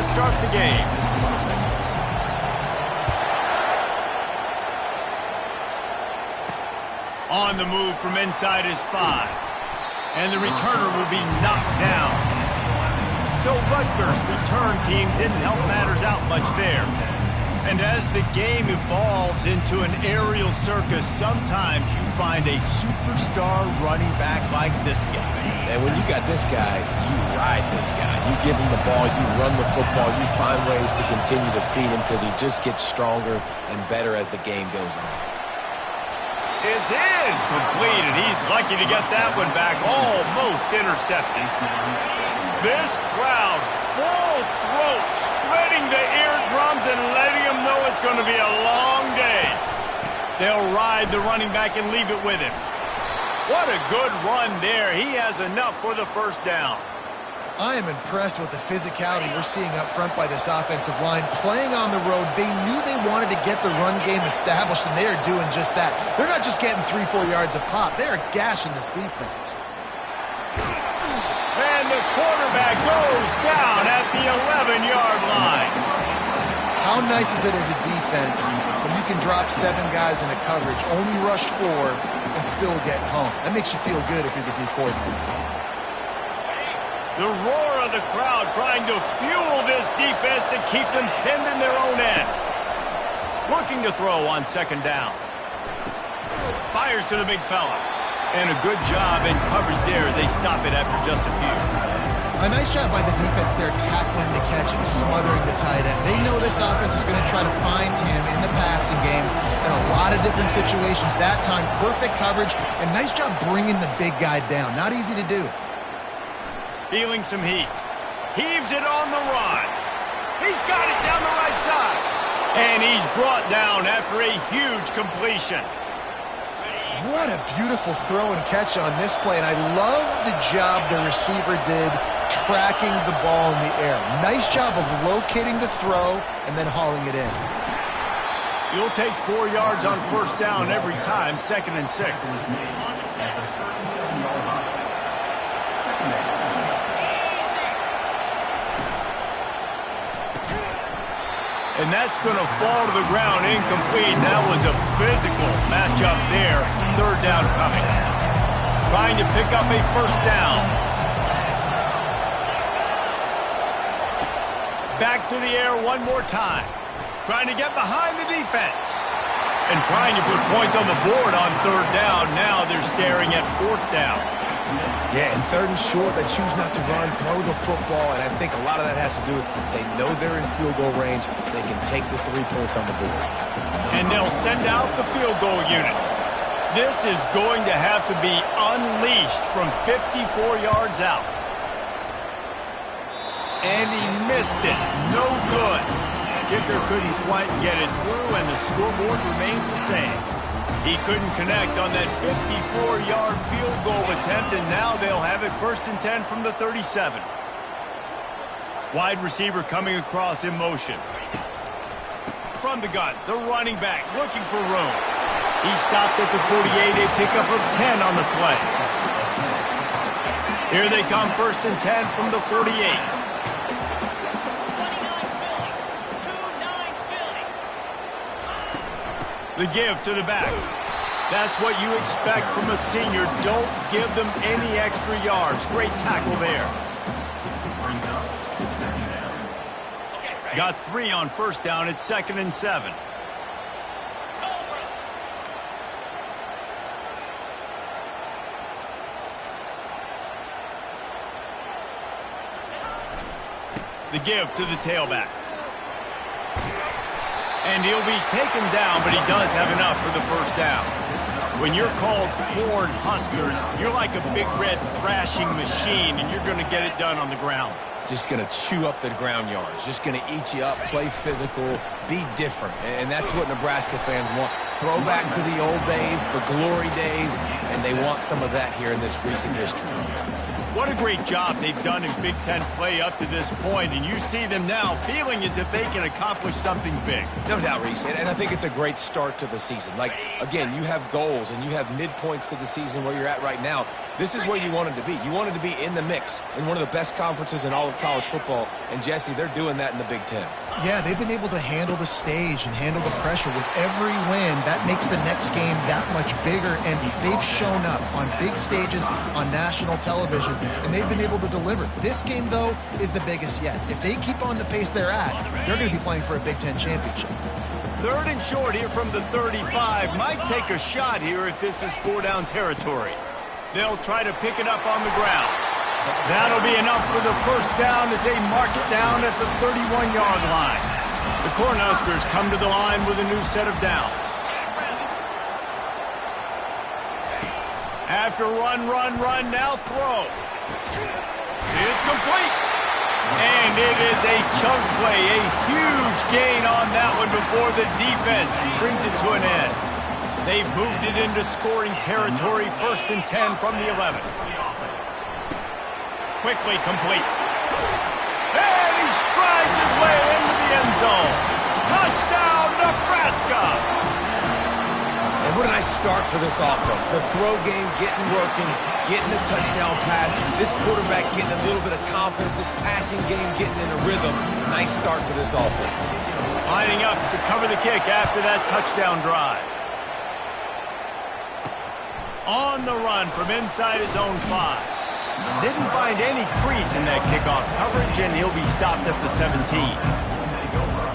to start the game. On the move from inside his 5. And the returner will be knocked down. So Rutgers' return team didn't help matters out much there. And as the game evolves into an aerial circus, sometimes you find a superstar running back like this guy. And when you got this guy, you ride this guy. You give him the ball, you run the football, you find ways to continue to feed him because he just gets stronger and better as the game goes on. It's incomplete, and he's lucky to get that one back, almost intercepted. This crowd, full throat, spreading the eardrums and letting them know it's going to be a long day. They'll ride the running back and leave it with him. What a good run there. He has enough for the first down. I am impressed with the physicality we're seeing up front by this offensive line. Playing on the road, they knew they wanted to get the run game established, and they are doing just that. They're not just getting 3-4 yards a pop. They are gashing this defense. And the quarterback goes down at the 11-yard line. How nice is it as a defense when you can drop 7 guys into coverage, only rush 4, and still get home? That makes you feel good if you're the D coordinator. The roar of the crowd trying to fuel this defense to keep them pinned in their own end. Looking to throw on second down. Fires to the big fella. And a good job in coverage there as they stop it after just a few. A nice job by the defense there, tackling the catch and smothering the tight end. They know this offense is going to try to find him in the passing game in a lot of different situations. That time, perfect coverage, and nice job bringing the big guy down. Not easy to do. Feeling some heat. Heaves it on the run. He's got it down the right side. And he's brought down after a huge completion. What a beautiful throw and catch on this play. And I love the job the receiver did tracking the ball in the air. Nice job of locating the throw and then hauling it in. You'll take 4 yards on first down every time, 2nd and 6. And that's going to fall to the ground incomplete. That was a physical matchup there. 3rd down coming. Trying to pick up a first down. Back to the air one more time. Trying to get behind the defense. And trying to put points on the board on 3rd down. Now they're staring at 4th down. Yeah, and 3rd and short, they choose not to run, throw the football, and I think a lot of that has to do with they know they're in field goal range. They can take the 3 points on the board. And they'll send out the field goal unit. This is going to have to be unleashed from 54 yards out. And he missed it. No good. Kicker couldn't quite get it through, and the scoreboard remains the same. He couldn't connect on that 54-yard field goal attempt, and now they'll have it 1st and 10 from the 37. Wide receiver coming across in motion. From the gun, the running back looking for room. He stopped at the 48, a pickup of 10 on the play. Here they come, 1st and 10 from the 48. The give to the back. That's what you expect from a senior. Don't give them any extra yards. Great tackle there. Got 3 on first down. It's 2nd and 7. The give to the tailback. And he'll be taken down, but he does have enough for the first down. When you're called Corn Huskers, you're like a big red thrashing machine, and you're going to get it done on the ground. Just going to chew up the ground yards. Just going to eat you up, play physical, be different. And that's what Nebraska fans want. throwback to the old days, the glory days, and they want some of that here in this recent history. What a great job they've done in Big Ten play up to this point, and you see them now feeling as if they can accomplish something big. No doubt, Reese, and I think it's a great start to the season. Like, again, you have goals and you have midpoints to the season where you're at right now. This is where you wanted to be. You wanted to be in the mix in one of the best conferences in all of college football, and Jesse, they're doing that in the Big Ten. Yeah, they've been able to handle the stage and handle the pressure. With every win, that makes the next game that much bigger, and they've shown up on big stages on national television, and they've been able to deliver. This game, though, is the biggest yet. If they keep on the pace they're at, they're going to be playing for a Big Ten championship. 3rd and short here from the 35. Might take a shot here if this is 4-down territory. They'll try to pick it up on the ground. That'll be enough for the first down as they mark it down at the 31-yard line. The Cornhuskers come to the line with a new set of downs. After run, now throw. It's complete. And it is a chunk play, a huge gain on that one before the defense brings it to an end. They've moved it into scoring territory, 1st and 10 from the 11. Quickly complete. And he strides his way into the end zone. Touchdown, Nebraska! And what a nice start for this offense. The throw game getting working, getting the touchdown pass. This quarterback getting a little bit of confidence. This passing game getting in a rhythm. Nice start for this offense. Lining up to cover the kick after that touchdown drive. On the run from inside his own 5. Didn't find any crease in that kickoff coverage, and he'll be stopped at the 17.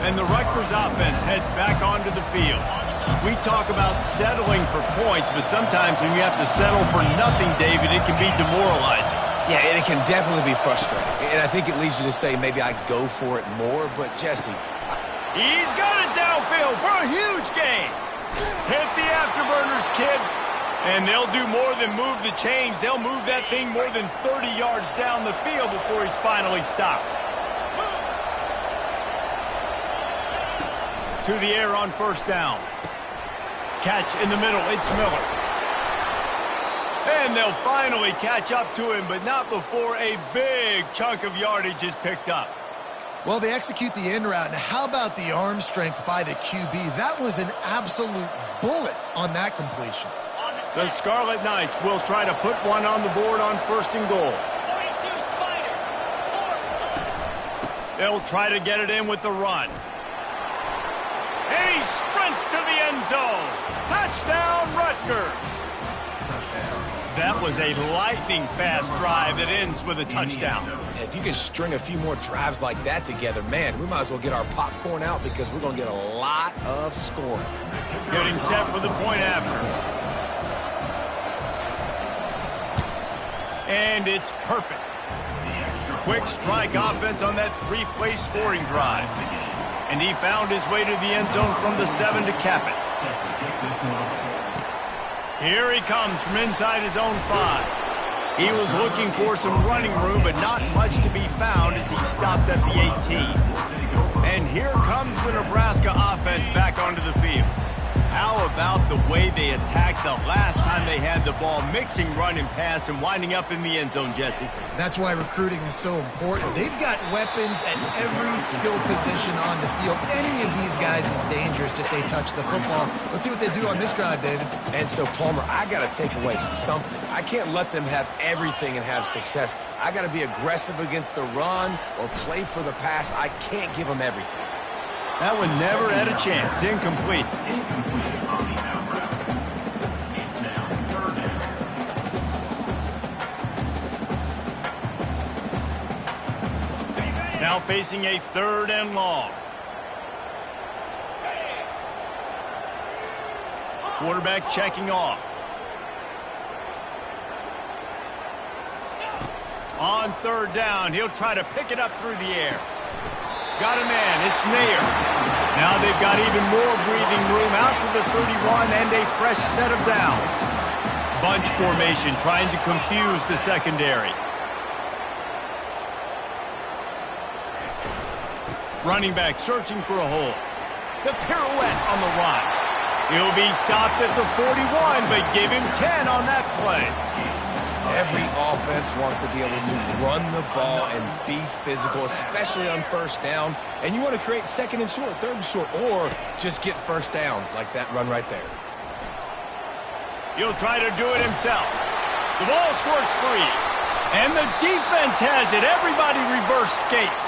And the Rutgers offense heads back onto the field. We talk about settling for points, but sometimes when you have to settle for nothing, David, it can be demoralizing. Yeah, and it can definitely be frustrating. And I think it leads you to say maybe I go for it more, but Jesse. He's got it downfield for a huge gain. Hit the afterburners, kid. And they'll do more than move the chains. They'll move that thing more than 30 yards down the field before he's finally stopped. To the air on 1st down. Catch in the middle. It's Miller. And they'll finally catch up to him, but not before a big chunk of yardage is picked up. Well, they execute the in route. Now, how about the arm strength by the QB? That was an absolute bullet on that completion. The Scarlet Knights will try to put one on the board on 1st and goal. They'll try to get it in with the run. And he sprints to the end zone. Touchdown, Rutgers. That was a lightning-fast drive that ends with a touchdown. If you can string a few more drives like that together, man, we might as well get our popcorn out because we're going to get a lot of scoring. Getting set for the point after. And it's perfect. Quick strike offense on that 3-play scoring drive. And he found his way to the end zone from the 7 to cap it. Here he comes from inside his own 5. He was looking for some running room, but not much to be found as he stopped at the 18. And here comes the Nebraska offense back onto the field. How about the way they attacked the last time they had the ball, mixing run and pass and winding up in the end zone, Jesse? That's why recruiting is so important. They've got weapons at every skill position on the field. Any of these guys is dangerous if they touch the football. Let's see what they do on this drive, David. And so, Palmer, I got to take away something. I can't let them have everything and have success. I got to be aggressive against the run or play for the pass. I can't give them everything. That one never had a chance. Incomplete. Now facing a 3rd and long. Quarterback checking off. On 3rd down, he'll try to pick it up through the air. Got a man, it's Mayer. Now they've got even more breathing room out to the 31 and a fresh set of downs. Bunch formation trying to confuse the secondary. Running back searching for a hole. The pirouette on the run. He'll be stopped at the 41, but give him 10 on that play. Every offense wants to be able to run the ball and be physical, especially on first down. And you want to create second and short, third and short, or just get first downs like that run right there. He'll try to do it himself. The ball squirts free. And the defense has it. Everybody reverse skate.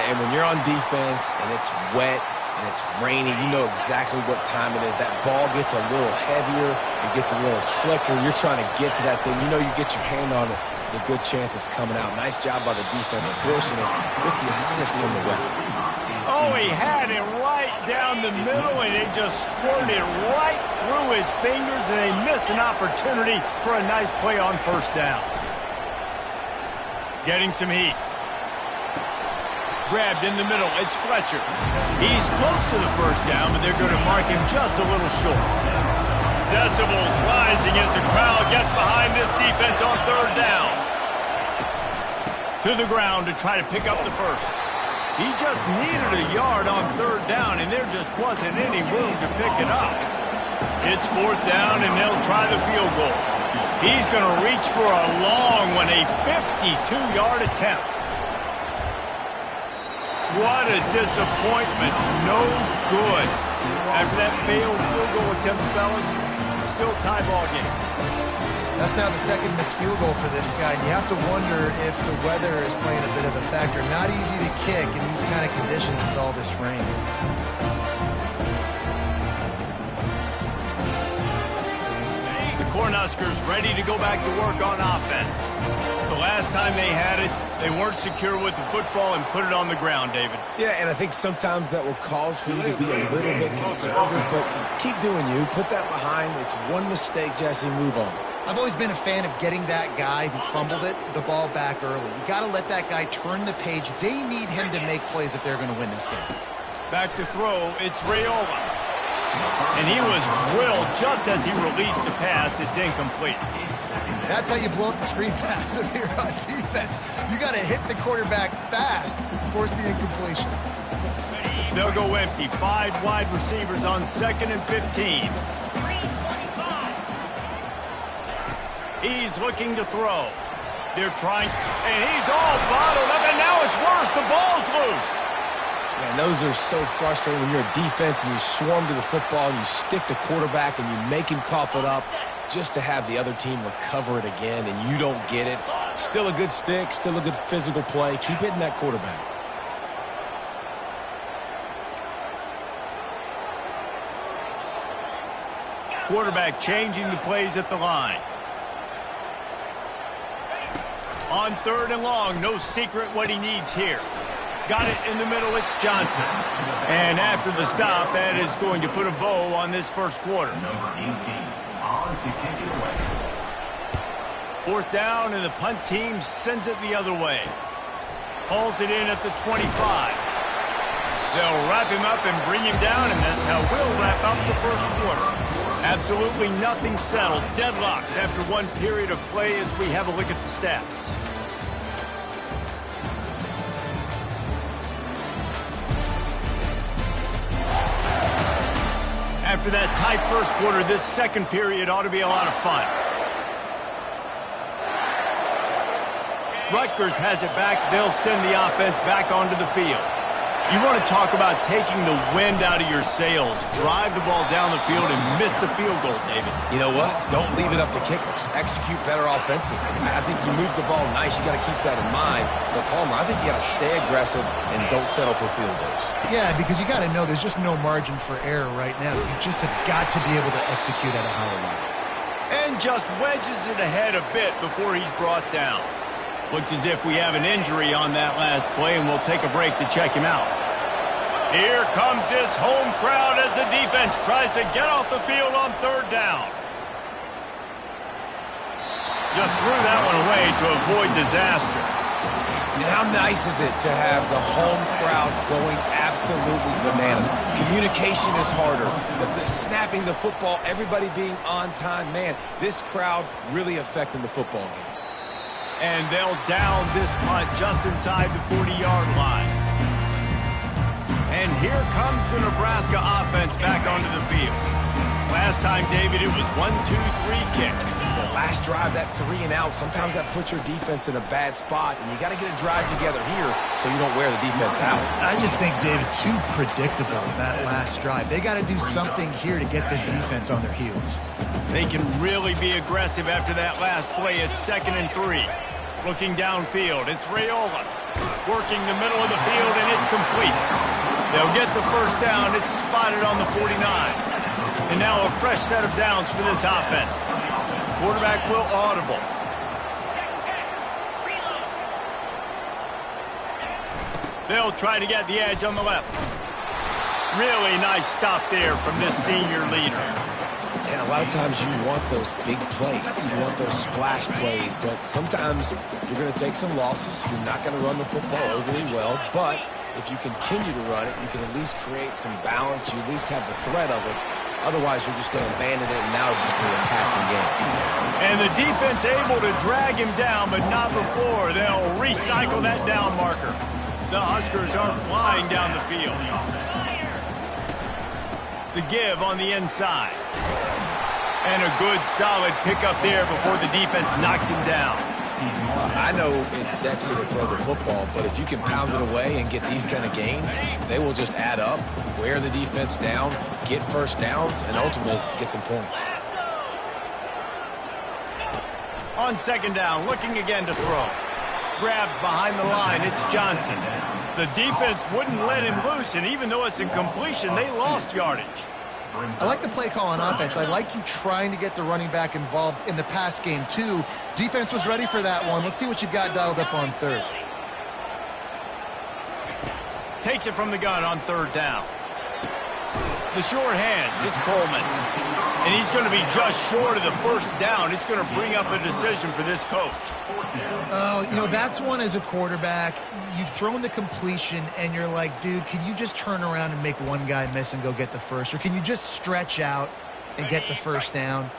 And when you're on defense and it's wet and it's rainy, you know exactly what time it is. That ball gets a little heavier. It gets a little slicker. You're trying to get to that thing. You know you get your hand on it. There's a good chance it's coming out. Nice job by the defense forcing it with the assist from the weather. Oh, he had it right down the middle, and it just squirted right through his fingers, and they miss an opportunity for a nice play on first down. Getting some heat. Grabbed in the middle. It's Fletcher. He's close to the first down, but they're going to mark him just a little short. Decibels rising as the crowd gets behind this defense on third down. To the ground to try to pick up the first. He just needed a yard on third down, and there just wasn't any room to pick it up. It's fourth down, and they'll try the field goal. He's going to reach for a long one, a 52-yard attempt. What a disappointment. No good. After that failed field goal attempt, fellas, still tie ball game. That's now the second missed field goal for this guy. And you have to wonder if the weather is playing a bit of a factor. Not easy to kick in these kind of conditions with all this rain. Cornhuskers ready to go back to work on offense. The last time they had it, they weren't secure with the football and put it on the ground, David. Yeah, and I think sometimes that will cause for you to be a little bit conservative, but keep doing you. Put that behind. It's one mistake, Jesse. Move on. I've always been a fan of getting that guy who fumbled it, the ball back early. You got to let that guy turn the page. They need him to make plays if they're going to win this game. Back to throw, it's Raiola. And he was drilled just as he released the pass. It's incomplete. That's how you blow up the screen pass if you're on defense. You got to hit the quarterback fast, force the incompletion. They'll go empty. 5 wide receivers on 2nd and 15. He's looking to throw. They're trying, and he's all bottled up, and now it's worse. The ball's loose. Man, those are so frustrating when you're a defense and you swarm to the football and you stick the quarterback and you make him cough it up just to have the other team recover it again and you don't get it. Still a good stick, still a good physical play. Keep hitting that quarterback. Quarterback changing the plays at the line. On 3rd and long, no secret what he needs here. Got it in the middle, it's Johnson. And after the stop, that is going to put a bow on this first quarter. Number 18, on to kick it away. 4th down, and the punt team sends it the other way. Hauls it in at the 25. They'll wrap him up and bring him down, and that's how we'll wrap up the first quarter. Absolutely nothing settled. Deadlocked after one period of play as we have a look at the stats. After that tight first quarter, this second period ought to be a lot of fun. Rutgers has it back. They'll send the offense back onto the field. You want to talk about taking the wind out of your sails. Drive the ball down the field and miss the field goal, David. You know what? Don't leave it up to kickers. Execute better offensively. I think you move the ball nice. You got to keep that in mind. But, Palmer, I think you got to stay aggressive and don't settle for field goals. Yeah, because you got to know there's just no margin for error right now. You just have got to be able to execute at a higher level. And just wedges it ahead a bit before he's brought down. Looks as if we have an injury on that last play, and we'll take a break to check him out. Here comes this home crowd as the defense tries to get off the field on 3rd down. Just threw that one away to avoid disaster. And how nice is it to have the home crowd going absolutely bananas? Communication is harder. The snapping the football, everybody being on time. Man, this crowd really affecting the football game. And they'll down this punt just inside the 40-yard line. And here comes the Nebraska offense back onto the field. Last time, David, it was 1-2-3 kick. The last drive, that 3-and-out, sometimes that puts your defense in a bad spot, and you got to get a drive together here so you don't wear the defense out. I just think, David, too predictable, that last drive. They got to do something here to get this defense on their heels. They can really be aggressive after that last play. It's 2nd and 3. Looking downfield, it's Raiola. Working the middle of the field, and it's complete. They'll get the first down. It's spotted on the 49. And now a fresh set of downs for this offense. Quarterback will audible. They'll try to get the edge on the left. Really nice stop there from this senior leader. And a lot of times you want those big plays. You want those splash plays. But sometimes you're going to take some losses. You're not going to run the football overly well. But if you continue to run it, you can at least create some balance. You at least have the threat of it. Otherwise, you're just going to abandon it, and now it's just going to be a passing game. And the defense able to drag him down, but not before. They'll recycle that down marker. The Huskers are flying down the field. The give on the inside. And a good, solid pickup there before the defense knocks him down. I know it's sexy to throw the football, but if you can pound it away and get these kind of gains, they will just add up, wear the defense down, get first downs, and ultimately get some points. On 2nd down, looking again to throw. Grabbed behind the line, it's Johnson. The defense wouldn't let him loose, and even though it's a completion, they lost yardage. I like the play call on offense. I like you trying to get the running back involved in the pass game, too. Defense was ready for that one. Let's see what you've got dialed up on 3rd. Takes it from the gun on 3rd down. The short hands, it's Coleman. And he's going to be just short of the first down. It's going to bring up a decision for this coach. Oh, you know, that's one as a quarterback. You've thrown the completion, and you're like, dude, can you just turn around and make one guy miss and go get the first? Or can you just stretch out and get the first down?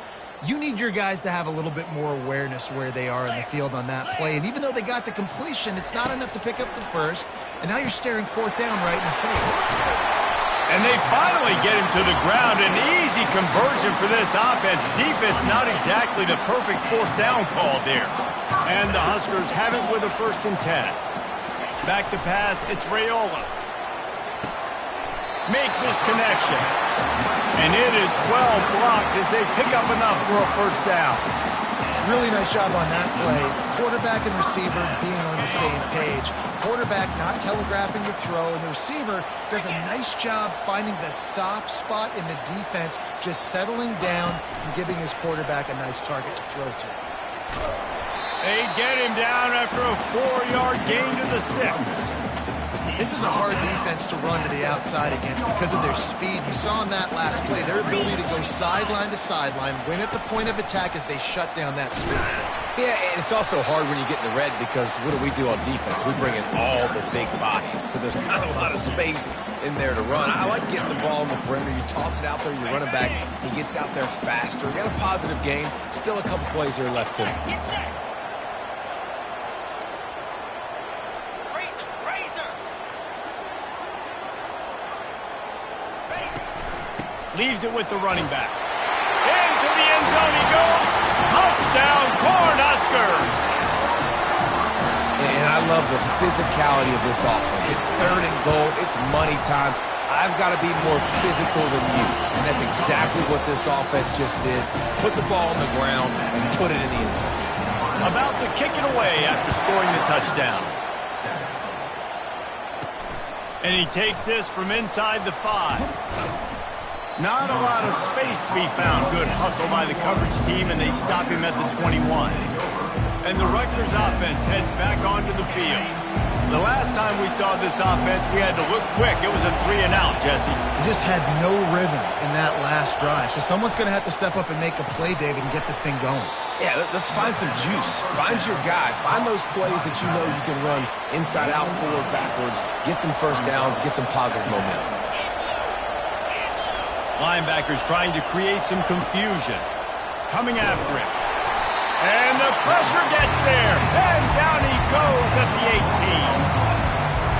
You need your guys to have a little bit more awareness where they are in the field on that play. And even though they got the completion, it's not enough to pick up the first. And now you're staring 4th down right in the face. And they finally get him to the ground. An easy conversion for this offense. Defense not exactly the perfect 4th down call there. And the Huskers have it with a 1st and 10. Back to pass, it's Raiola. Makes his connection. And it is well blocked as they pick up enough for a 1st down. Really nice job on that play. Quarterback and receiver being on the same page. Quarterback not telegraphing the throw, and the receiver does a nice job finding the soft spot in the defense, just settling down and giving his quarterback a nice target to throw to. They get him down after a 4-yard gain to the 6. This is a hard defense to run to the outside against because of their speed. You saw in that last play their ability to go sideline to sideline, win at the point of attack as they shut down that speed. Yeah, and it's also hard when you get in the red because what do on defense? We bring in all the big bodies, so there's not a lot of space in there to run. I like getting the ball in the perimeter. You toss it out there, you run it back. He gets out there faster. Got a positive game. Still a couple plays here left to him. Leaves it with the running back. Into the end zone he goes. Touchdown, Cornhuskers! And I love the physicality of this offense. It's 3rd and goal. It's money time. I've got to be more physical than you. And that's exactly what this offense just did. Put the ball on the ground and put it in the end zone. About to kick it away after scoring the touchdown. And he takes this from inside the 5. Not a lot of space to be found. Good hustle by the coverage team, and they stop him at the 21. And the Rutgers offense heads back onto the field. The last time we saw this offense, we had to look quick. It was a 3-and-out, Jesse. They just had no rhythm in that last drive. So someone's going to have to step up and make a play, David, and get this thing going. Yeah, let's find some juice. Find your guy. Find those plays that you know you can run inside out, forward, backwards. Get some first downs. Get some positive momentum. Linebackers trying to create some confusion. Coming after him. And the pressure gets there. And down he goes at the 18.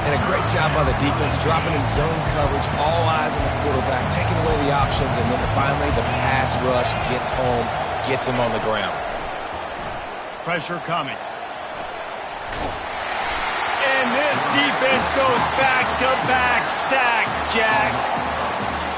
And a great Great job by the defense, dropping in zone coverage, all eyes on the quarterback, taking away the options, and then finally the pass rush gets home, gets him on the ground. Pressure coming. And this defense goes back-to-back sack, Jack.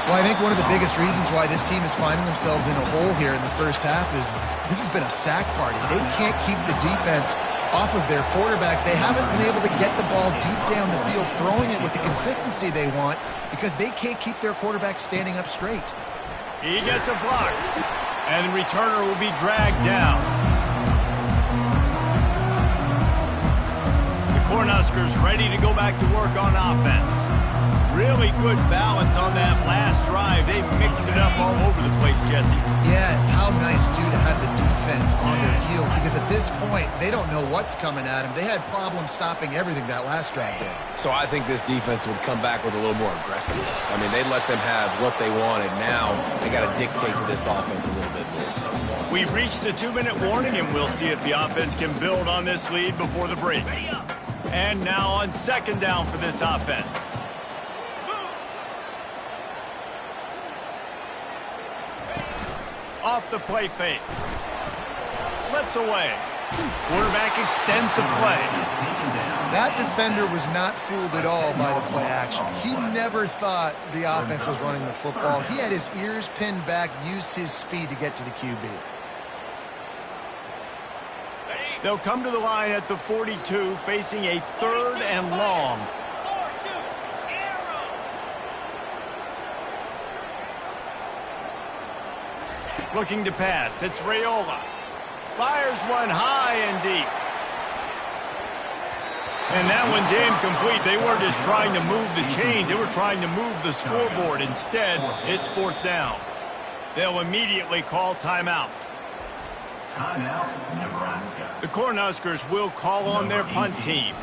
Well, I think one of the biggest reasons why this team is finding themselves in a hole here in the first half is this has been a sack party. They can't keep the defense off of their quarterback. They haven't been able to get the ball deep down the field, throwing it with the consistency they want because they can't keep their quarterback standing up straight. He gets a block, and the returner will be dragged down. The Cornhuskers ready to go back to work on offense. Really good balance on that last drive. They mixed it up all over the place, Jesse. Yeah, how nice, too, to have the defense on their heels because at this point, they don't know what's coming at them. They had problems stopping everything that last drive did. So I think this defense would come back with a little more aggressiveness. I mean, they let them have what they wanted. Now they got to dictate to this offense a little bit more. We've reached the 2-minute warning, and we'll see if the offense can build on this lead before the break. And now on second down for this offense. Off the play fake. Slips away. Quarterback extends the play. That defender was not fooled at all by the play action. He never thought the offense was running the football. He had his ears pinned back, used his speed to get to the QB. They'll come to the line at the 42, facing a 3rd and long. Looking to pass. It's Raiola. Fires one high and deep. And that one's incomplete. They weren't just trying to move the chains. They were trying to move the scoreboard. Instead, it's 4th down. They'll immediately call timeout. Timeout, Nebraska. The Cornhuskers will call on their punt team.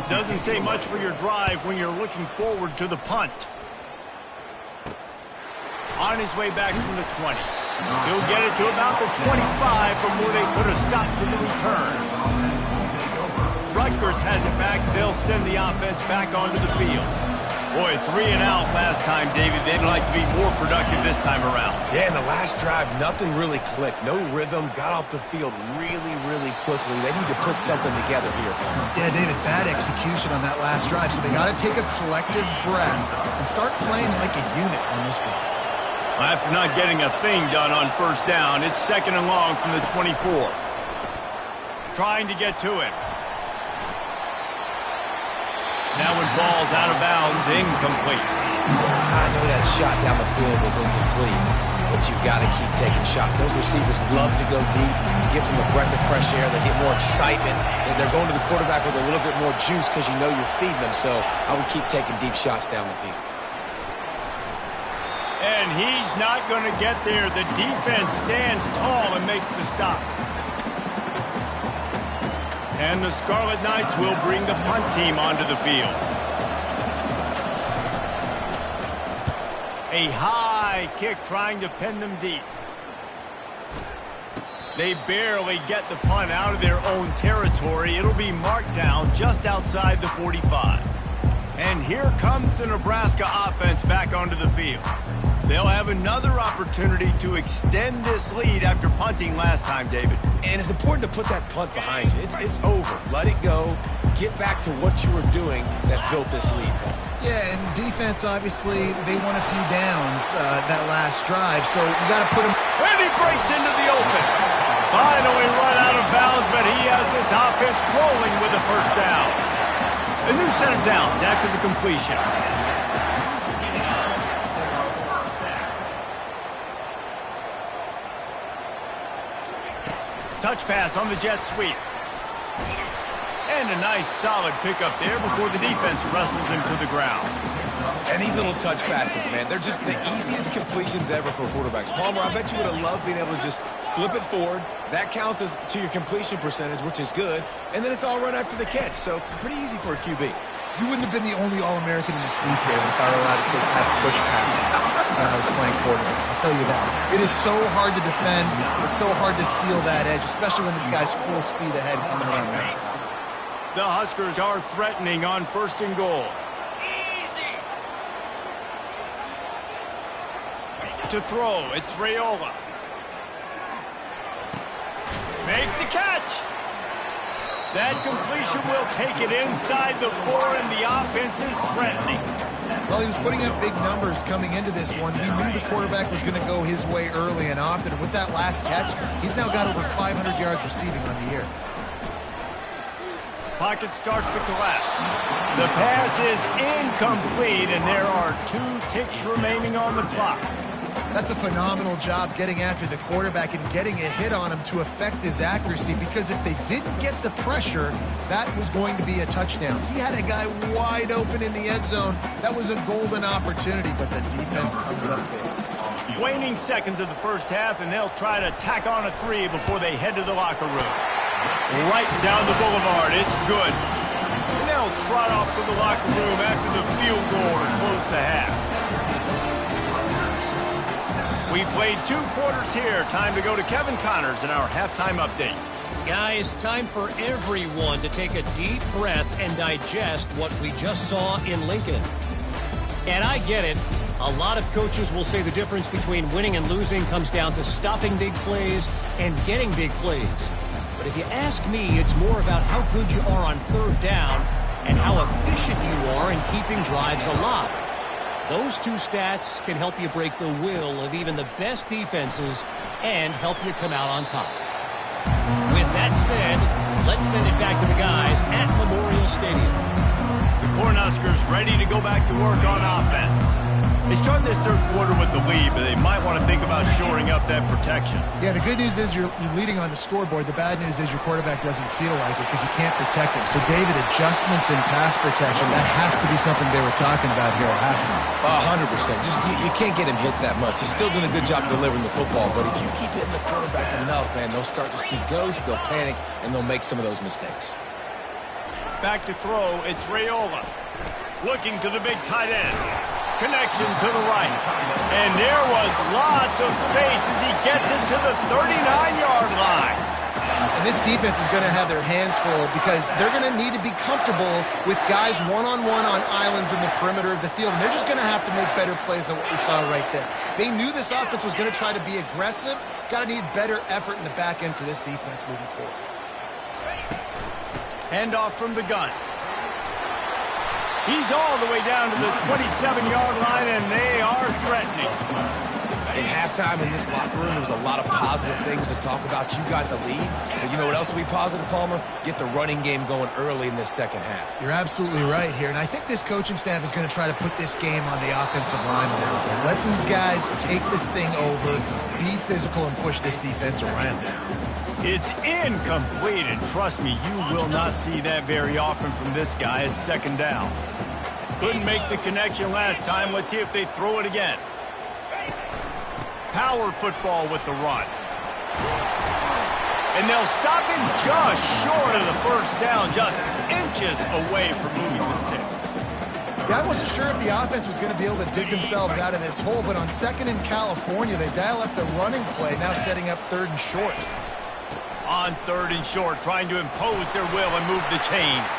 Doesn't say much for your drive when you're looking forward to the punt. On his way back from the 20. He'll get it to about the 25 before they put a stop to the return. Rutgers has it back. They'll send the offense back onto the field. Boy, 3 and out last time, David. They'd like to be more productive this time around. Yeah, in the last drive, nothing really clicked. No rhythm. Got off the field really, really quickly. They need to put something together here. Yeah, David, bad execution on that last drive, so they got to take a collective breath and start playing like a unit on this one. After not getting a thing done on first down, it's 2nd and long from the 24. Trying to get to it. That one falls out of bounds, incomplete. I know that shot down the field was incomplete, but you've got to keep taking shots. Those receivers love to go deep. It gives them a breath of fresh air. They get more excitement, and they're going to the quarterback with a little bit more juice because you know you're feeding them, so I would keep taking deep shots down the field. And he's not going to get there. The defense stands tall and makes the stop. And the Scarlet Knights will bring the punt team onto the field. A high kick trying to pin them deep. They barely get the punt out of their own territory. It'll be marked down just outside the 45. And here comes the Nebraska offense back onto the field. They'll have another opportunity to extend this lead after punting last time, David. And it's important to put that punt behind you. It's over. Let it go. Get back to what you were doing that built this lead. Yeah, and defense, obviously, they won a few downs that last drive, so you got to put them. And he breaks into the open. Finally run out of bounds, but he has this offense rolling with a first down. A new set of downs after the completion. Touch pass on the jet sweep. And a nice solid pickup there before the defense wrestles him to the ground. And these little touch passes, man, they're just the easiest completions ever for quarterbacks. Palmer, I bet you would have loved being able to just flip it forward. That counts as to your completion percentage, which is good. And then it's all run after the catch, so pretty easy for a QB. You wouldn't have been the only All-American in this booth there if I were allowed to have push passes when I was playing quarterback. I'll tell you that. It is so hard to defend. It's so hard to seal that edge, especially when this guy's full speed ahead coming around the outside. The Huskers are threatening on 1st and goal. to throw. It's Raiola. Makes the catch. That completion will take it inside the 4, and the offense is threatening. Well, he was putting up big numbers coming into this one. He knew the quarterback was going to go his way early and often. And with that last catch, he's now got over 500 yards receiving on the year. Pocket starts to collapse. The pass is incomplete, and there are 2 ticks remaining on the clock. That's a phenomenal job getting after the quarterback and getting a hit on him to affect his accuracy, because if they didn't get the pressure, that was going to be a touchdown. He had a guy wide open in the end zone. That was a golden opportunity, but the defense comes up big. Waning seconds of the first half, and they'll try to tack on a 3 before they head to the locker room. Right down the boulevard. It's good. And they'll trot off to the locker room after the field goal to close the half. We played 2 quarters here. Time to go to Kevin Connors in our halftime update. Guys, time for everyone to take a deep breath and digest what we just saw in Lincoln. And I get it. A lot of coaches will say the difference between winning and losing comes down to stopping big plays and getting big plays. But if you ask me, it's more about how good you are on 3rd down and how efficient you are in keeping drives alive. Those 2 stats can help you break the will of even the best defenses and help you come out on top. With that said, let's send it back to the guys at Memorial Stadium. The Cornhuskers ready to go back to work on offense. They start this 3rd quarter with the lead, but they might want to think about shoring up that protection. Yeah, the good news is you're leading on the scoreboard. The bad news is your quarterback doesn't feel like it because you can't protect him. So, David, adjustments in pass protection, that has to be something they were talking about here at halftime. 100%. Just you can't get him hit that much. He's still doing a good job delivering the football, but if you keep hitting the quarterback enough, man, they'll start to see ghosts, they'll panic, and they'll make some of those mistakes. Back to throw, it's Raiola. Looking to the big tight end. Connection to the right. And there was lots of space as he gets it to the 39-yard line. And this defense is going to have their hands full because they're going to need to be comfortable with guys one-on-one on islands in the perimeter of the field. And they're just going to have to make better plays than what we saw right there. They knew this offense was going to try to be aggressive. Got to need better effort in the back end for this defense moving forward. Handoff from the gun. He's all the way down to the 27-yard line, and they are threatening. In halftime in this locker room, there was a lot of positive things to talk about. You got the lead, but you know what else will be positive, Palmer? Get the running game going early in this second half. You're absolutely right here, and I think this coaching staff is going to try to put this game on the offensive line a little bit. Let these guys take this thing over, be physical, and push this defense around. It's incomplete, and trust me, you will not see that very often from this guy. It's 2nd down. Couldn't make the connection last time. Let's see if they throw it again. Power football with the run. And they'll stop him just short of the 1st down, just inches away from moving the sticks. Yeah, I wasn't sure if the offense was going to be able to dig themselves out of this hole, but on 2nd in California, they dial up the running play, now setting up 3rd and short. On 3rd and short, trying to impose their will and move the chains.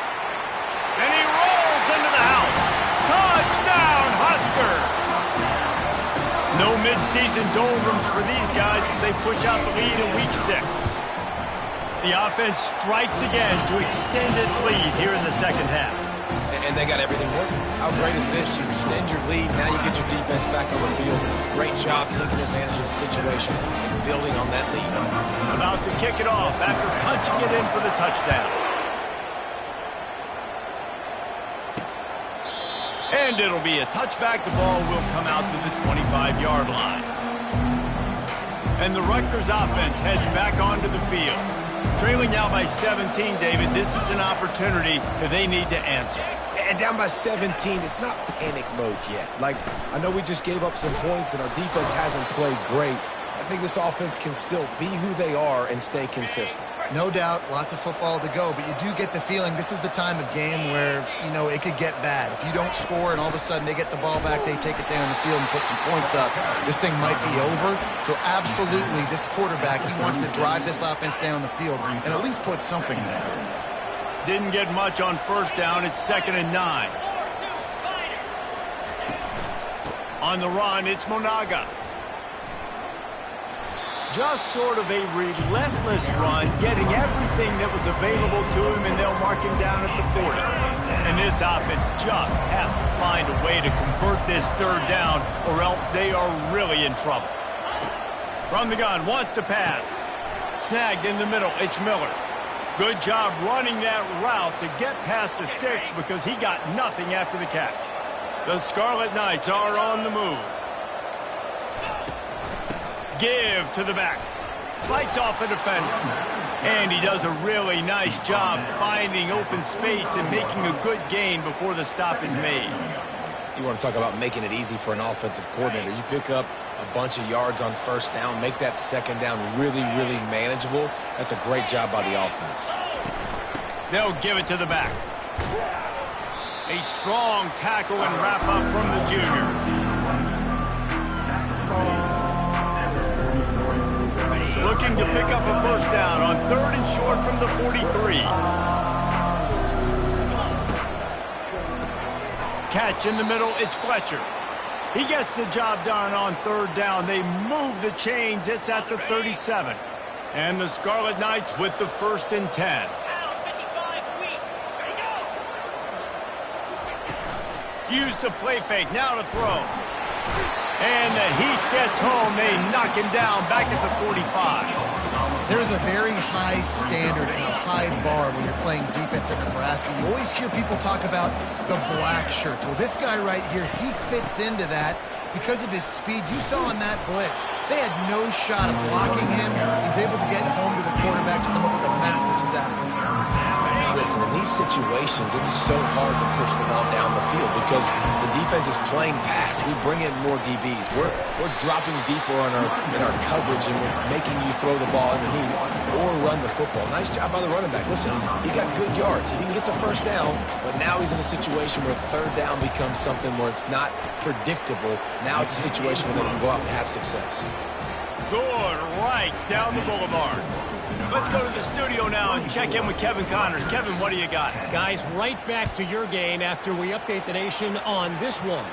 And he rolls into the house. Touchdown, Husker! No mid-season doldrums for these guys as they push out the lead in Week 6. The offense strikes again to extend its lead here in the 2nd half. And they got everything working. How great is this? You extend your lead, now you get your defense back on the field. Great job taking advantage of the situation and building on that lead. About to kick it off after punching it in for the touchdown. And it'll be a touchback. The ball will come out to the 25-yard line. And the Rutgers offense heads back onto the field. Trailing now by 17, David, this is an opportunity that they need to answer. And down by 17, it's not panic mode yet. Like, I know we just gave up some points and our defense hasn't played great. I think this offense can still be who they are and stay consistent. No doubt, lots of football to go, but you do get the feeling this is the time of game where, you know, it could get bad. If you don't score and all of a sudden they get the ball back, they take it down the field and put some points up, this thing might be over. So absolutely, this quarterback, he wants to drive this offense down the field and at least put something there. Didn't get much on 1st down. It's 2nd and 9. On the run, it's Monaga. Just sort of a relentless run, getting everything that was available to him, and they'll mark him down at the 40. And this offense just has to find a way to convert this third down, or else they are really in trouble. From the gun, wants to pass. Snagged in the middle, it's Miller. Good job running that route to get past the sticks because he got nothing after the catch. The Scarlet Knights are on the move. Give to the back. Fights off a defender. And he does a really nice job finding open space and making a good gain before the stop is made. You want to talk about making it easy for an offensive coordinator. You pick up a bunch of yards on first down, make that second down really, really manageable. That's a great job by the offense. They'll give it to the back. A strong tackle and wrap up from the junior. Looking to pick up a first down on 3rd and short from the 43. Catch in the middle, it's Fletcher. He gets the job done on 3rd down. They move the chains. It's at the 37. And the Scarlet Knights with the 1st and 10. Use the play fake, now to throw. And the heat gets home. They knock him down back at the 45. There's a very high standard and a high bar when you're playing defense at Nebraska. You always hear people talk about the black shirts. Well, this guy right here, he fits into that because of his speed. You saw in that blitz, they had no shot of blocking him. He's able to get home to the quarterback to come up with a massive sack. Listen, in these situations, it's so hard to push the ball down the field because the defense is playing pass. We bring in more DBs. We're dropping deeper in our coverage, and we're making you throw the ball underneath or run the football. Nice job by the running back. Listen, he got good yards. He didn't get the first down, but now he's in a situation where 3rd down becomes something where it's not predictable. Now it's a situation where they can go out and have success. Good right down the boulevard. Let's go to the studio now and check in with Kevin Connors. Kevin, what do you got? Guys, right back to your game after we update the nation on this one.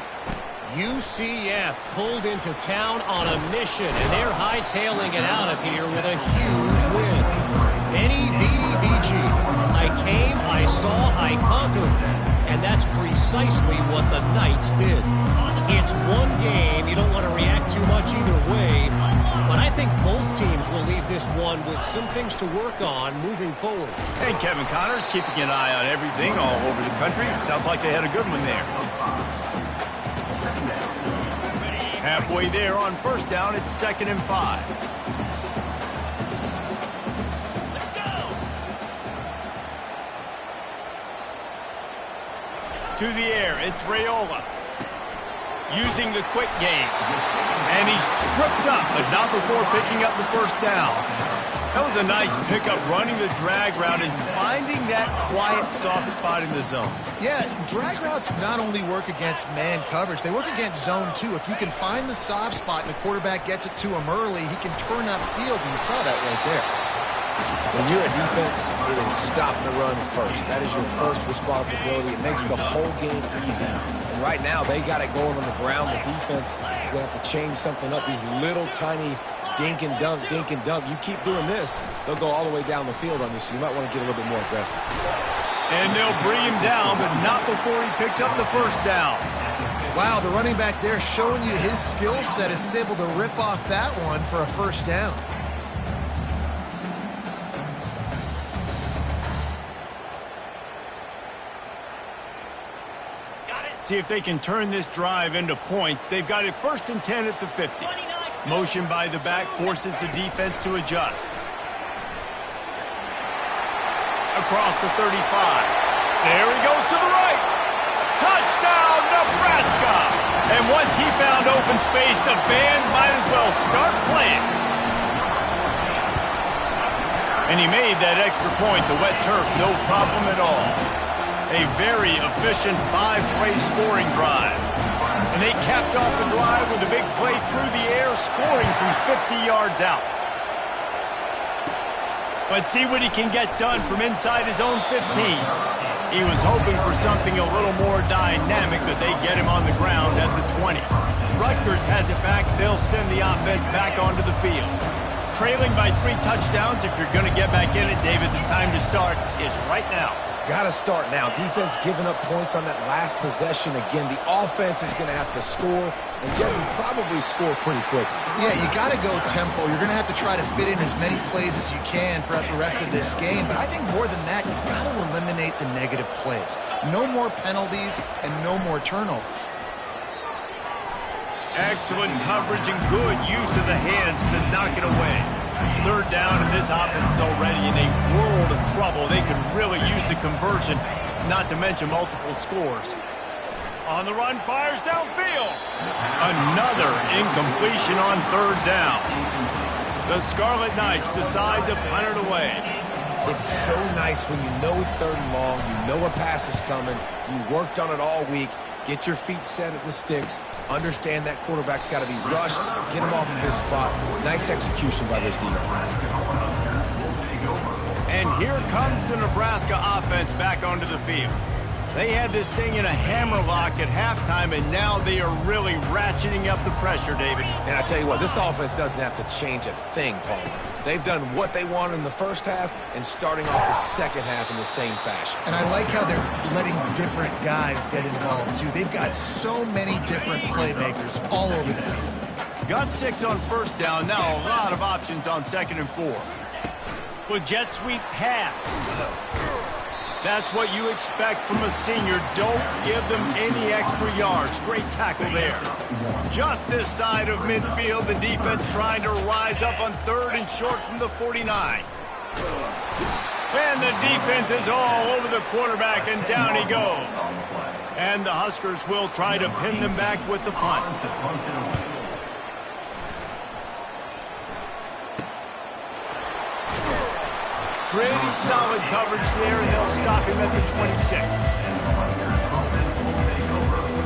UCF pulled into town on a mission, and they're hightailing it out of here with a huge win. Veni, Vidi, Vici. I came, I saw, I conquered. And that's precisely what the Knights did. It's one game. You don't want to react too much either way. But I think both teams will leave this one with some things to work on moving forward. And Kevin Connors keeping an eye on everything all over the country. Sounds like they had a good one there. Halfway there on 1st down, it's 2nd and 5. Let's go. To the air, it's Raiola. Using the quick game. And he's tripped up, but not before picking up the 1st down. That was a nice pickup, running the drag route and finding that quiet, soft spot in the zone. Yeah, drag routes not only work against man coverage, they work against zone too. If you can find the soft spot and the quarterback gets it to him early, he can turn upfield, and you saw that right there. When you're a defense, it is stop the run first. That is your first responsibility. It makes the whole game easy. And right now, they got it going on the ground. The defense is going to have to change something up. These little tiny dink and dunk, dink and dunk. You keep doing this, they'll go all the way down the field on you, so you might want to get a little bit more aggressive. And they'll bring him down, but not before he picks up the 1st down. Wow, the running back there showing you his skill set as he's able to rip off that one for a 1st down. See if they can turn this drive into points. They've got it 1st and 10 at the 50. Motion by the back forces the defense to adjust. Across the 35. There he goes to the right. Touchdown, Nebraska! And once he found open space, the band might as well start playing. And he made that extra point, the wet turf, no problem at all. A very efficient 5-play scoring drive. And they capped off the drive with a big play through the air, scoring from 50 yards out. But see what he can get done from inside his own 15. He was hoping for something a little more dynamic, but they get him on the ground at the 20. Rutgers has it back. They'll send the offense back onto the field. trailing by 3 touchdowns. If you're going to get back in it, David, the time to start is right now. Got to start now. Defense giving up points on that last possession. Again, the offense is going to have to score, and Jesse probably score pretty quickly. Yeah, you got to go tempo. You're going to have to try to fit in as many plays as you can throughout the rest of this game. But I think more than that, you've got to eliminate the negative plays. No more penalties and no more turnovers. Excellent coverage and good use of the hands to knock it away. Third down, and this offense is already in a world of trouble. They could really use the conversion, not to mention multiple scores. On the run, fires downfield. Another incompletion on third down. The Scarlet Knights decide to punt it away. It's so nice when you know it's third and long, you know a pass is coming, you worked on it all week, get your feet set at the sticks, understand that quarterback's got to be rushed, get him off of his spot. Nice execution by this defense. And here comes the Nebraska offense back onto the field. They had this thing in a hammerlock at halftime, and now they are really ratcheting up the pressure, David. And I tell you what, this offense doesn't have to change a thing, Paul. They've done what they wanted in the first half and starting off the second half in the same fashion. And I like how they're letting different guys get involved, too. They've got so many different playmakers all over the field. Got 6 on first down. Now a lot of options on 2nd and 4. With jet sweep pass. That's what you expect from a senior. Don't give them any extra yards. Great tackle there. Just this side of midfield, the defense trying to rise up on 3rd and short from the 49. And the defense is all over the quarterback, and down he goes. And the Huskers will try to pin them back with the punt. Pretty solid coverage there, and they'll stop him at the 26.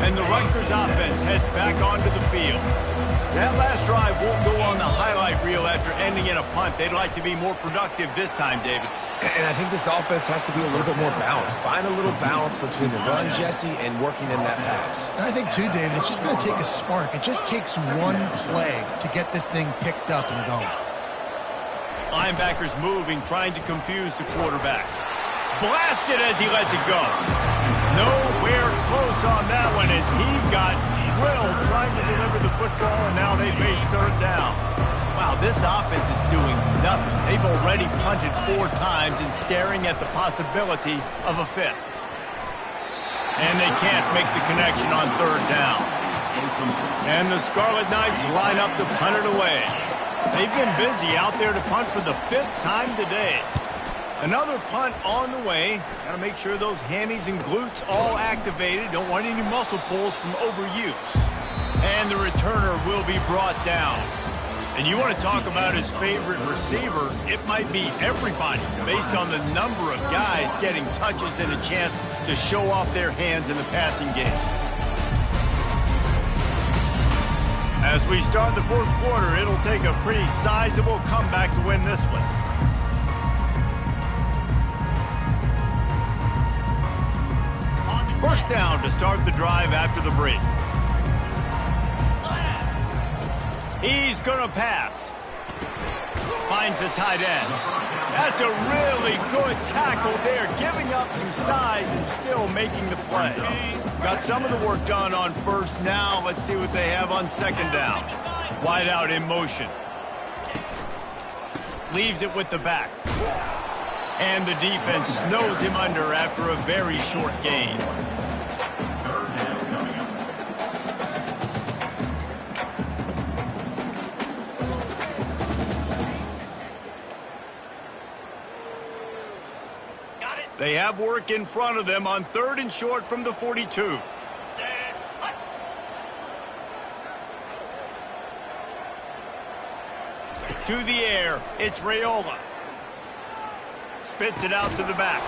And the Rutgers offense heads back onto the field. That last drive won't go on the highlight reel after ending in a punt. They'd like to be more productive this time, David. And I think this offense has to be a little bit more balanced. Find a little balance between the run, Jesse, and working in that pass. And I think, too, David, it's just going to take a spark. It just takes one play to get this thing picked up and going. Linebackers moving, trying to confuse the quarterback. Blasted as he lets it go. Nowhere close on that one as he got drilled trying to deliver the football, and now they face third down. Wow, this offense is doing nothing. They've already punted 4 times and staring at the possibility of a 5th. And they can't make the connection on third down. And the Scarlet Knights line up to punt it away. They've been busy out there to punt for the 5th time today. Another punt on the way. Got to make sure those hammies and glutes all activated. Don't want any muscle pulls from overuse. And the returner will be brought down. And you want to talk about his favorite receiver, it might be everybody based on the number of guys getting touches and a chance to show off their hands in the passing game. As we start the 4th quarter, it'll take a pretty sizable comeback to win this one. First down to start the drive after the break. He's going to pass. Finds the tight end. That's a really good tackle there, giving up some size and still making the play. Got some of the work done on first. Now let's see what they have on 2nd down. Wide out in motion. Leaves it with the back. And the defense snows him under after a very short gain. They have work in front of them on 3rd and short from the 42. To the air, it's Raiola. Spits it out to the back.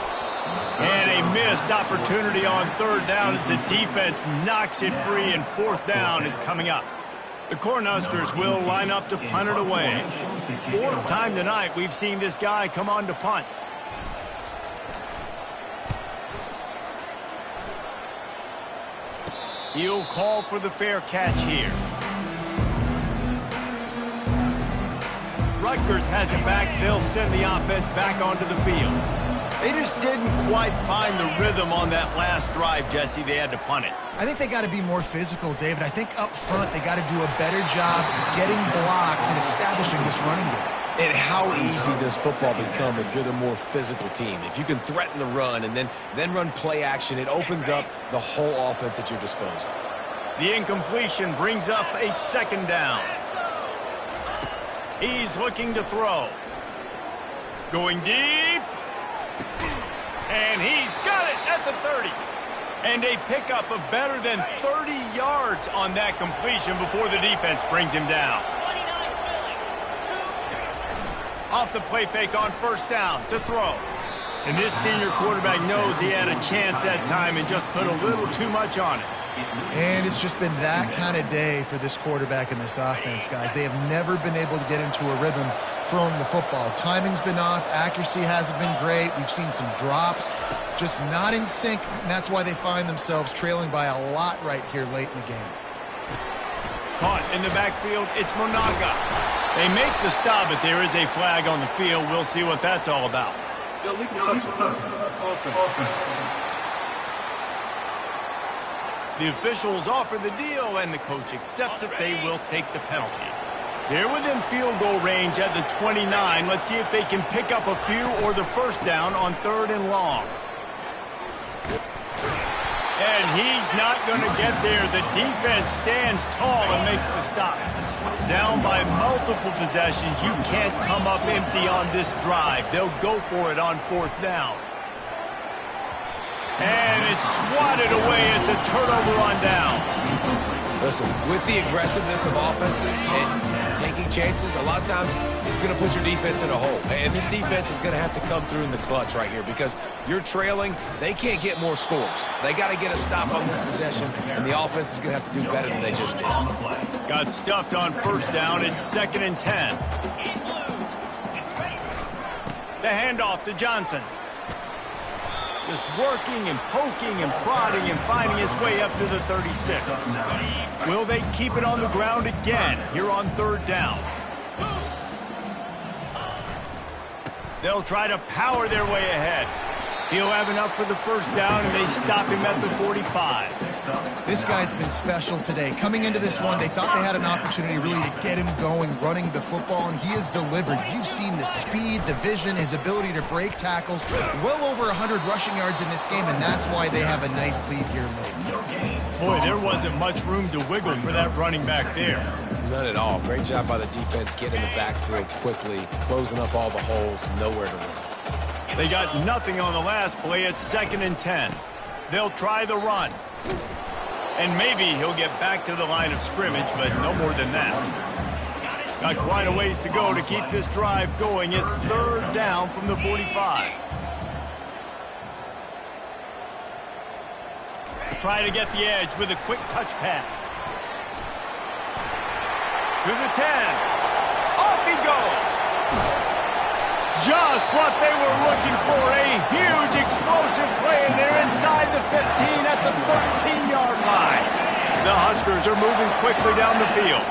And a missed opportunity on 3rd down as the defense knocks it free, and 4th down is coming up. The Cornhuskers will line up to punt it away. 4th time tonight we've seen this guy come on to punt. He'll call for the fair catch here. Rutgers has it back. They'll send the offense back onto the field. They just didn't quite find the rhythm on that last drive, Jesse. They had to punt it. I think they got to be more physical, David. I think up front they got to do a better job getting blocks and establishing this running game. And how easy does football become if you're the more physical team? If you can threaten the run and then run play action, it opens up the whole offense at your disposal. The incompletion brings up a second down. He's looking to throw. Going deep. And he's got it at the 30. And a pickup of better than 30 yards on that completion before the defense brings him down. Off the play fake on first down to throw. And this senior quarterback knows he had a chance that time and just put a little too much on it. And it's just been that kind of day for this quarterback and this offense, guys. They have never been able to get into a rhythm throwing the football. Timing's been off. Accuracy hasn't been great. We've seen some drops, just not in sync, and that's why they find themselves trailing by a lot right here late in the game. Caught in the backfield, it's Monaga. They make the stop, but there is a flag on the field. We'll see what that's all about. The officials offer the deal, and the coach accepts it. They will take the penalty. They're within field goal range at the 29. Let's see if they can pick up a few or the first down on 3rd and long. And he's not going to get there. The defense stands tall and makes the stop. Down by multiple possessions. You can't come up empty on this drive. They'll go for it on 4th down. And it's swatted away. It's a turnover on downs. Listen, with the aggressiveness of offenses and taking chances, a lot of times it's going to put your defense in a hole. And this defense is going to have to come through in the clutch right here because you're trailing. They can't get more scores. They got to get a stop on this possession, and the offense is going to have to do better than they just did. Got stuffed on first down. It's 2nd and 10. The handoff to Johnson. Just working and poking and prodding and finding his way up to the 36. Will they keep it on the ground again here on 3rd down? They'll try to power their way ahead. He'll have enough for the first down, and they stop him at the 45. This guy's been special today. Coming into this one, they thought they had an opportunity really to get him going, running the football, and he has delivered. You've seen the speed, the vision, his ability to break tackles. Well over 100 rushing yards in this game, and that's why they have a nice lead here late. Boy, there wasn't much room to wiggle for that running back there. None at all. Great job by the defense getting in the backfield quickly, closing up all the holes, nowhere to run. They got nothing on the last play. It's 2nd and 10. They'll try the run. And maybe he'll get back to the line of scrimmage, but no more than that. Got quite a ways to go to keep this drive going. It's 3rd down from the 45. Try to get the edge with a quick touch pass. To the 10. Off he goes. Just what they were looking for, a huge explosive play, and they're inside the 15 at the 13-yard line. The Huskers are moving quickly down the field.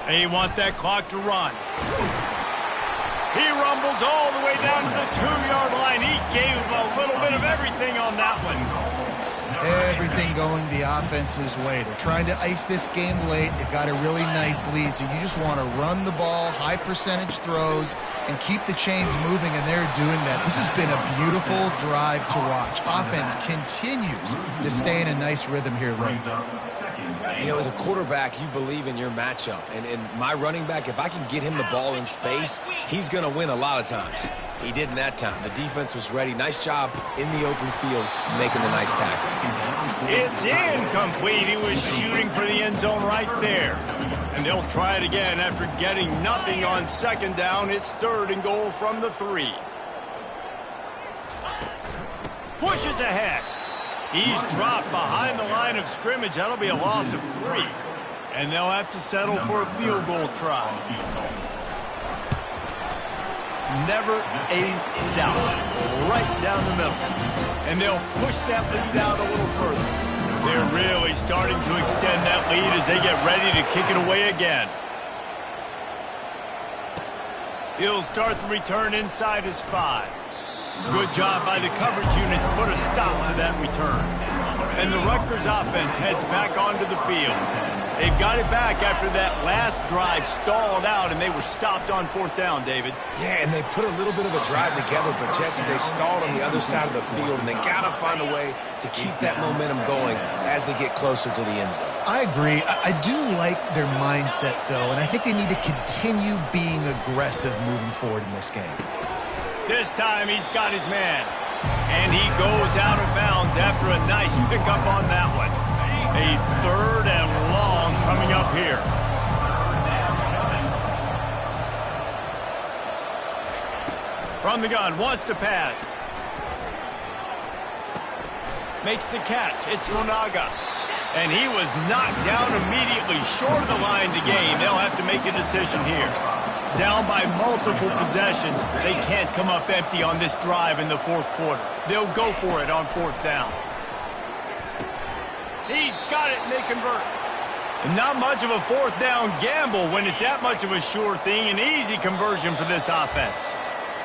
They want that clock to run. He rumbles all the way down to the 2-yard line. He gave a little bit of everything on that one. Everything going the offense's way. They're trying to ice this game late. They've got a really nice lead, so you just want to run the ball, high percentage throws, and keep the chains moving, and they're doing that. This has been a beautiful drive to watch. Offense continues to stay in a nice rhythm here late. You know, as a quarterback, you believe in your matchup. And my running back, if I can get him the ball in space, he's going to win a lot of times. He did in that time. The defense was ready. Nice job in the open field making the nice tackle. It's incomplete. He was shooting for the end zone right there. And they'll try it again after getting nothing on 2nd down. It's 3rd and goal from the 3. Pushes ahead. He's dropped behind the line of scrimmage. That'll be a loss of 3. And they'll have to settle for a field goal try. Never a doubt. Right down the middle. And they'll push that lead out a little further. They're really starting to extend that lead as they get ready to kick it away again. He'll start the return inside his 5. Good job by the coverage unit to put a stop to that return. And the Rutgers offense heads back onto the field. They've got it back after that last drive stalled out, and they were stopped on 4th down, David. Yeah, and they put a little bit of a drive together, but, Jesse, they stalled on the other side of the field, and they got to find a way to keep that momentum going as they get closer to the end zone. I agree. I do like their mindset, though, and I think they need to continue being aggressive moving forward in this game. This time he's got his man, and he goes out of bounds after a nice pickup on that one. A 3rd and long coming up here. From the gun, wants to pass. Makes the catch. It's Monaga. And he was knocked down immediately short of the line to gain. They'll have to make a decision here. Down by multiple possessions, they can't come up empty on this drive in the 4th quarter. They'll go for it on 4th down. He's got it, and they convert. And not much of a 4th down gamble when it's that much of a sure thing. An easy conversion for this offense.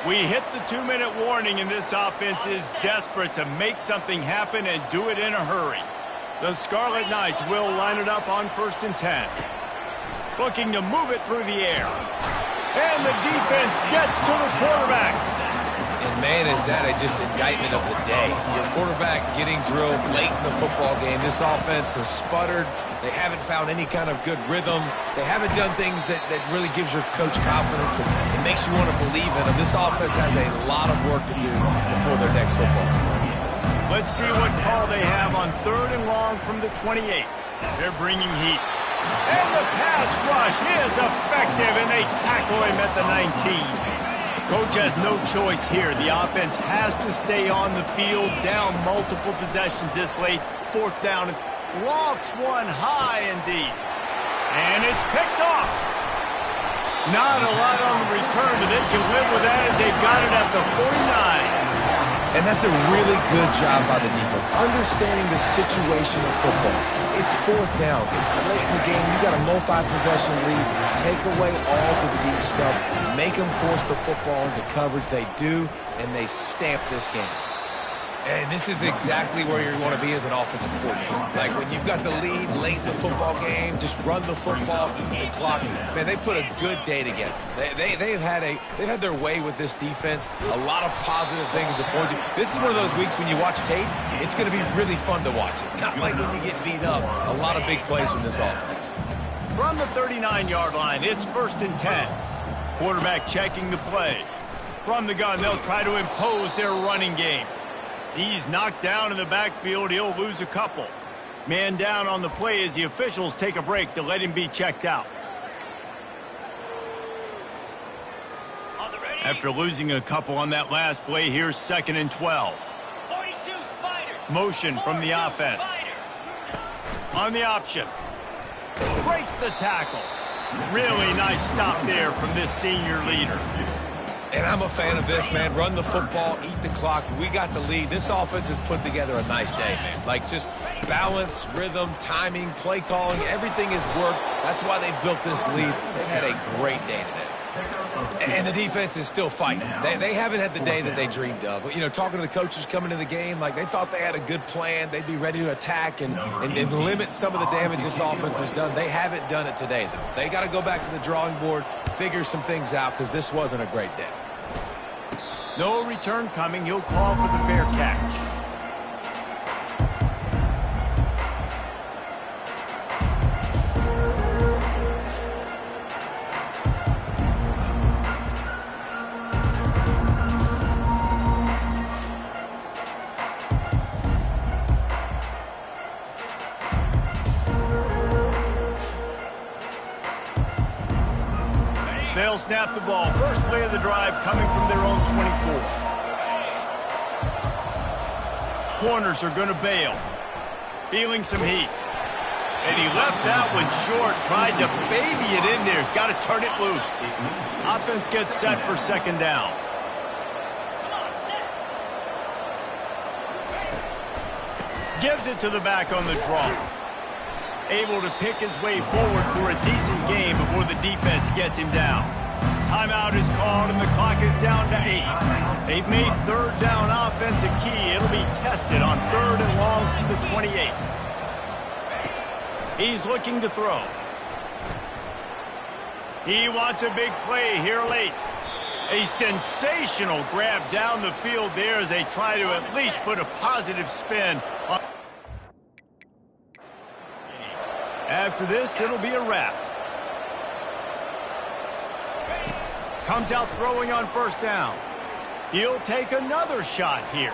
We hit the 2-minute warning, and this offense is desperate to make something happen and do it in a hurry. The Scarlet Knights will line it up on 1st and 10. Looking to move it through the air. And the defense gets to the quarterback. And, man, is that just indictment of the day. Your quarterback getting drilled late in the football game. This offense has sputtered. They haven't found any kind of good rhythm. They haven't done things that really gives your coach confidence and it makes you want to believe in them. This offense has a lot of work to do before their next football game. Let's see what call they have on 3rd and long from the 28. They're bringing heat. And the pass rush is effective, and they tackle him at the 19. Coach has no choice here. The offense has to stay on the field, down multiple possessions this late. 4th down, lofts one high and deep. And it's picked off. Not a lot on the return, but they can live with that as they've got it at the 49. And that's a really good job by the defense, understanding the situation of football. It's 4th down. It's late in the game. You got a multi-possession lead. Take away all the deep stuff. Make them force the football into coverage. They do, and they stamp this game. And this is exactly where you want to be as an offensive coordinator. Like when you've got the lead late in the football game, just run the football, eat the clock. Man, they put a good day together. They've had their way with this defense. A lot of positive things to point to. This is one of those weeks when you watch tape, it's going to be really fun to watch it. Not like when you get beat up. A lot of big plays from this offense. From the 39-yard line, it's 1st and 10. Quarterback checking the play. From the gun, they'll try to impose their running game. He's knocked down in the backfield. He'll lose a couple. Man down on the play as the officials take a break to let him be checked out. After losing a couple on that last play, here's 2nd and 12. Motion from the offense. On the option. Breaks the tackle. Really nice stop there from this senior leader. And I'm a fan of this, man. Run the football, eat the clock. We got the lead. This offense has put together a nice day, man. Like just balance, rhythm, timing, play calling, everything has worked. That's why they've built this lead. They've had a great day today. And the defense is still fighting. They haven't had the day that they dreamed of. You know, talking to the coaches coming into the game, like they thought they had a good plan. They'd be ready to attack and limit some of the damage this offense has done. They haven't done it today, though. They got to go back to the drawing board, figure some things out, because this wasn't a great day. No return coming. He'll call for the fair catch. They'll snap the ball. First play of the drive coming from their own 24. Corners are going to bail. Feeling some heat. And he left that one short. Tried to baby it in there. He's got to turn it loose. Offense gets set for 2nd down. Gives it to the back on the draw. Able to pick his way forward for a decent game before the defense gets him down. Timeout is called, and the clock is down to 8. They've made third down offense a key. It'll be tested on 3rd and long from the 28. He's looking to throw. He wants a big play here late. A sensational grab down the field there as they try to at least put a positive spin on. After this, it'll be a wrap. Comes out throwing on 1st down. He'll take another shot here.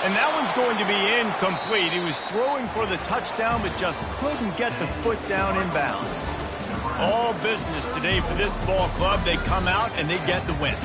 And that one's going to be incomplete. He was throwing for the touchdown, but just couldn't get the foot down inbounds. All business today for this ball club. They come out and they get the win.